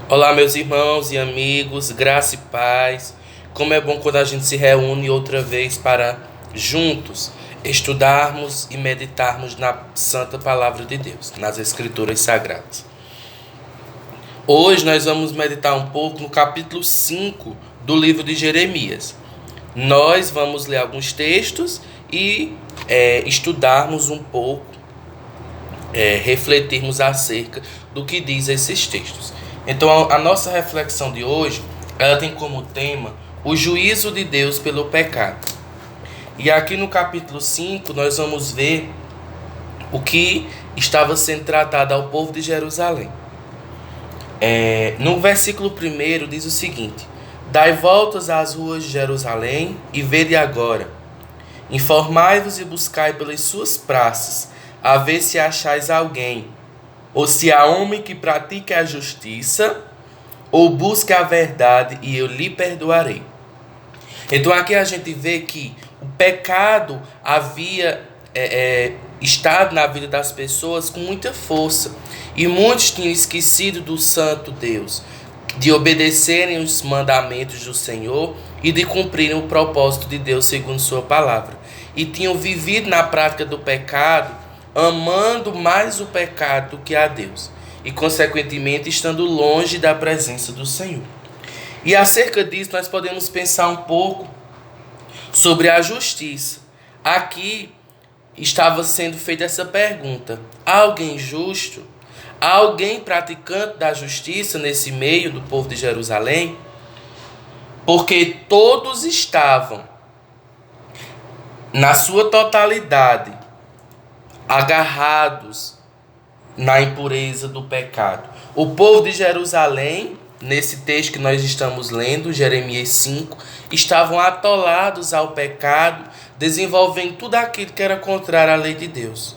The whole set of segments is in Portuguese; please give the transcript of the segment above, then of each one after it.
Olá, meus irmãos e amigos, graça e paz. Como é bom quando a gente se reúne outra vez para juntos estudarmos e meditarmos na Santa Palavra de Deus, nas Escrituras Sagradas. Hoje nós vamos meditar um pouco no capítulo 5 do livro de Jeremias. Nós vamos ler alguns textos e estudarmos um pouco, refletirmos acerca do que diz esses textos. Então, a nossa reflexão de hoje, ela tem como tema o juízo de Deus pelo pecado. E aqui no capítulo 5, nós vamos ver o que estava sendo tratado ao povo de Jerusalém. No versículo 1 diz o seguinte: Dai voltas às ruas de Jerusalém e vede agora. Informai-vos e buscai pelas suas praças, a ver se achais alguém, ou se há homem que pratique a justiça, ou busque a verdade, e eu lhe perdoarei. Então aqui a gente vê que o pecado havia estado na vida das pessoas com muita força. E muitos tinham esquecido do santo Deus, de obedecerem os mandamentos do Senhor e de cumprirem o propósito de Deus segundo sua palavra. E tinham vivido na prática do pecado, amando mais o pecado do que a Deus, e consequentemente estando longe da presença do Senhor. E acerca disso nós podemos pensar um pouco sobre a justiça. Aqui estava sendo feita essa pergunta: há alguém justo? Há alguém praticante da justiça nesse meio do povo de Jerusalém? Porque todos estavam, na sua totalidade, agarrados na impureza do pecado. O povo de Jerusalém, nesse texto que nós estamos lendo, Jeremias 5, estavam atolados ao pecado, desenvolvendo tudo aquilo que era contrário à lei de Deus.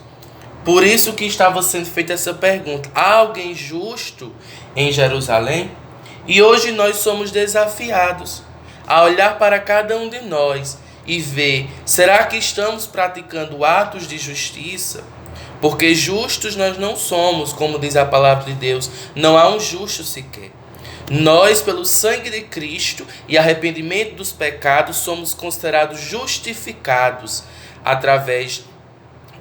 Por isso que estava sendo feita essa pergunta: há alguém justo em Jerusalém? E hoje nós somos desafiados a olhar para cada um de nós e ver, será que estamos praticando atos de justiça? Porque justos nós não somos, como diz a palavra de Deus, não há um justo sequer. Nós, pelo sangue de Cristo e arrependimento dos pecados, somos considerados justificados através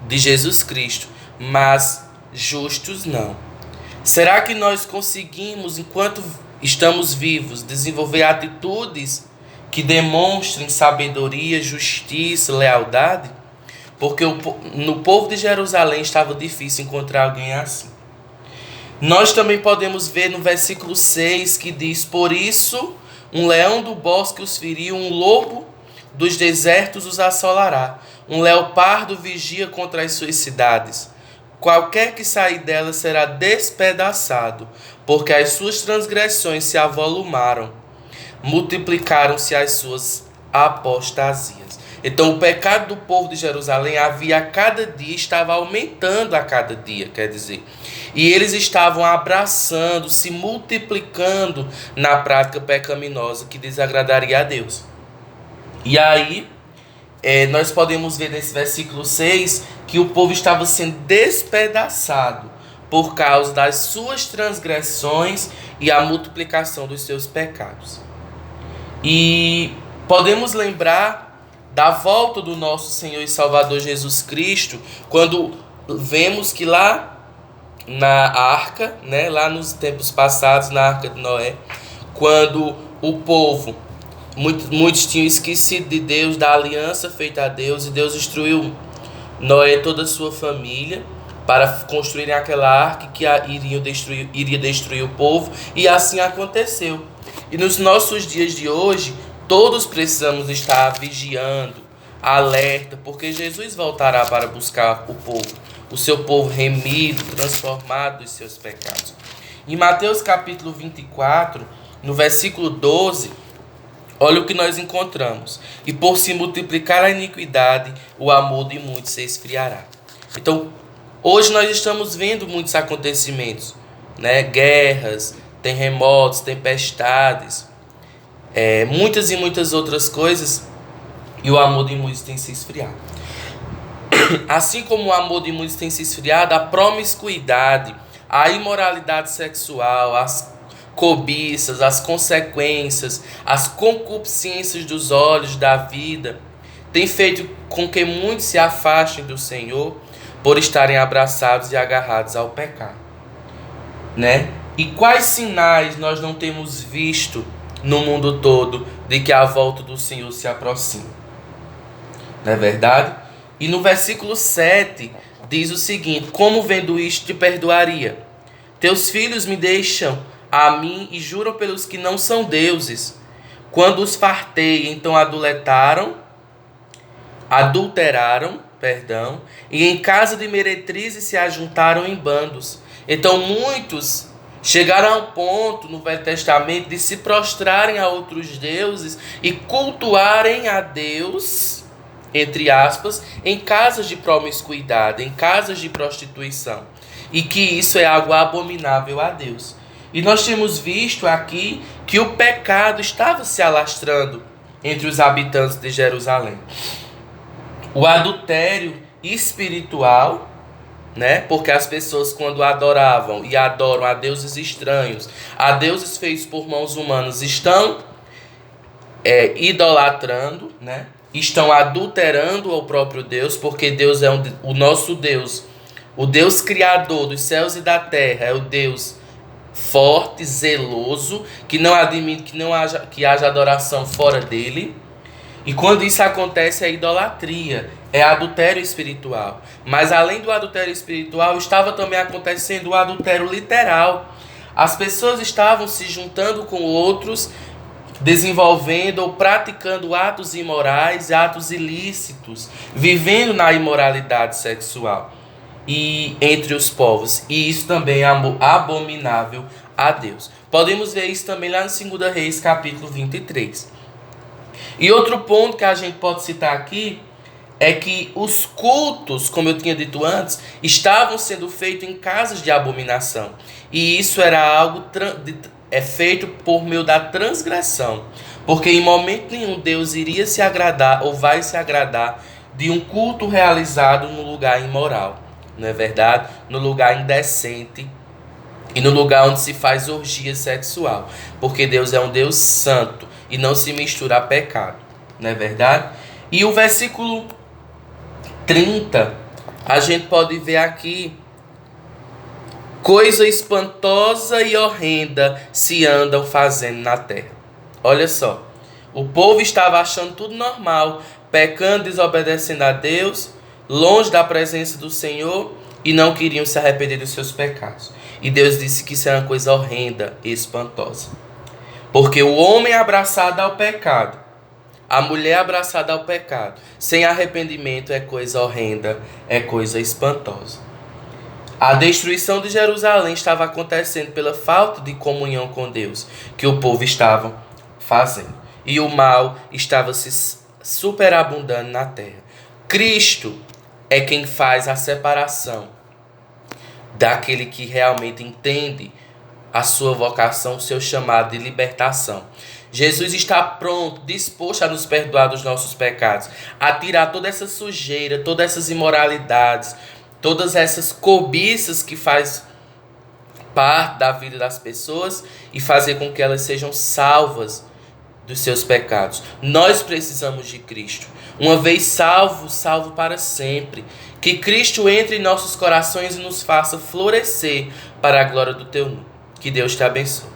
de Jesus Cristo, mas justos não. Será que nós conseguimos, enquanto estamos vivos, desenvolver atitudes que demonstrem sabedoria, justiça, lealdade? Porque no povo de Jerusalém estava difícil encontrar alguém assim. Nós também podemos ver no versículo 6 que diz: Por isso um leão do bosque os feriu, um lobo dos desertos os assolará, um leopardo vigia contra as suas cidades. Qualquer que sair delas será despedaçado, porque as suas transgressões se avolumaram, multiplicaram-se as suas apostasias. Então o pecado do povo de Jerusalém havia a cada dia, estava aumentando a cada dia, quer dizer. E eles estavam abraçando, se multiplicando na prática pecaminosa que desagradaria a Deus. E aí, nós podemos ver nesse versículo 6 que o povo estava sendo despedaçado por causa das suas transgressões e a multiplicação dos seus pecados. E podemos lembrar da volta do nosso Senhor e Salvador Jesus Cristo, quando vemos que lá na arca, lá nos tempos passados, na arca de Noé, quando o povo, muitos tinham esquecido de Deus, da aliança feita a Deus, e Deus instruiu Noé e toda a sua família para construírem aquela arca que iria destruir o povo, e assim aconteceu. E nos nossos dias de hoje, todos precisamos estar vigiando, alerta, porque Jesus voltará para buscar o seu povo remido, transformado dos seus pecados. Em Mateus capítulo 24, no versículo 12, olha o que nós encontramos: E por se multiplicar a iniquidade, o amor de muitos se esfriará. Então, hoje nós estamos vendo muitos acontecimentos, guerras, terremotos, tempestades, muitas e muitas outras coisas, e o amor de muitos tem se esfriado. Assim como o amor de muitos tem se esfriado, a promiscuidade, a imoralidade sexual, as cobiças, as consequências, as concupiscências dos olhos da vida, tem feito com que muitos se afastem do Senhor por estarem abraçados e agarrados ao pecado, né? E quais sinais nós não temos visto no mundo todo de que a volta do Senhor se aproxima? Não é verdade? E no versículo 7 diz o seguinte: como vendo isto te perdoaria? Teus filhos me deixam a mim e juram pelos que não são deuses. Quando os fartei, então adulteraram, e em casa de meretrizes se ajuntaram em bandos. Então muitos chegaram ao ponto no Velho Testamento de se prostrarem a outros deuses e cultuarem a Deus, entre aspas, em casas de promiscuidade, em casas de prostituição. E que isso é algo abominável a Deus. E nós temos visto aqui que o pecado estava se alastrando entre os habitantes de Jerusalém. O adultério espiritual, né? Porque as pessoas, quando adoravam e adoram a deuses estranhos, a deuses feitos por mãos humanas, estão idolatrando, né? Estão adulterando o próprio Deus, porque Deus é o nosso Deus, o Deus criador dos céus e da terra, é o Deus forte, zeloso, que não admite que haja adoração fora dele. E quando isso acontece, é idolatria, é adultério espiritual. Mas além do adultério espiritual, estava também acontecendo o adultério literal. As pessoas estavam se juntando com outros, desenvolvendo ou praticando atos imorais, atos ilícitos, vivendo na imoralidade sexual e entre os povos. E isso também é abominável a Deus. Podemos ver isso também lá no 2 Reis, capítulo 23. E outro ponto que a gente pode citar aqui é que os cultos, como eu tinha dito antes, estavam sendo feitos em casas de abominação. E isso era algo feito por meio da transgressão. Porque em momento nenhum Deus iria se agradar ou vai se agradar de um culto realizado no lugar imoral. Não é verdade? No lugar indecente e no lugar onde se faz orgia sexual. Porque Deus é um Deus santo e não se mistura a pecado. Não é verdade? E o versículo 30, a gente pode ver aqui: coisa espantosa e horrenda se andam fazendo na terra. Olha só, o povo estava achando tudo normal, pecando, desobedecendo a Deus, longe da presença do Senhor, e não queriam se arrepender dos seus pecados. E Deus disse que isso era uma coisa horrenda e espantosa. Porque o homem abraçado ao pecado, a mulher abraçada ao pecado, sem arrependimento, é coisa horrenda, é coisa espantosa. A destruição de Jerusalém estava acontecendo pela falta de comunhão com Deus que o povo estava fazendo. E o mal estava se superabundando na terra. Cristo é quem faz a separação daquele que realmente entende a sua vocação, o seu chamado de libertação. Jesus está pronto, disposto a nos perdoar dos nossos pecados, a tirar toda essa sujeira, todas essas imoralidades, todas essas cobiças que faz parte da vida das pessoas e fazer com que elas sejam salvas dos seus pecados. Nós precisamos de Cristo. Uma vez salvo, salvo para sempre. Que Cristo entre em nossos corações e nos faça florescer para a glória do teu nome. Que Deus te abençoe.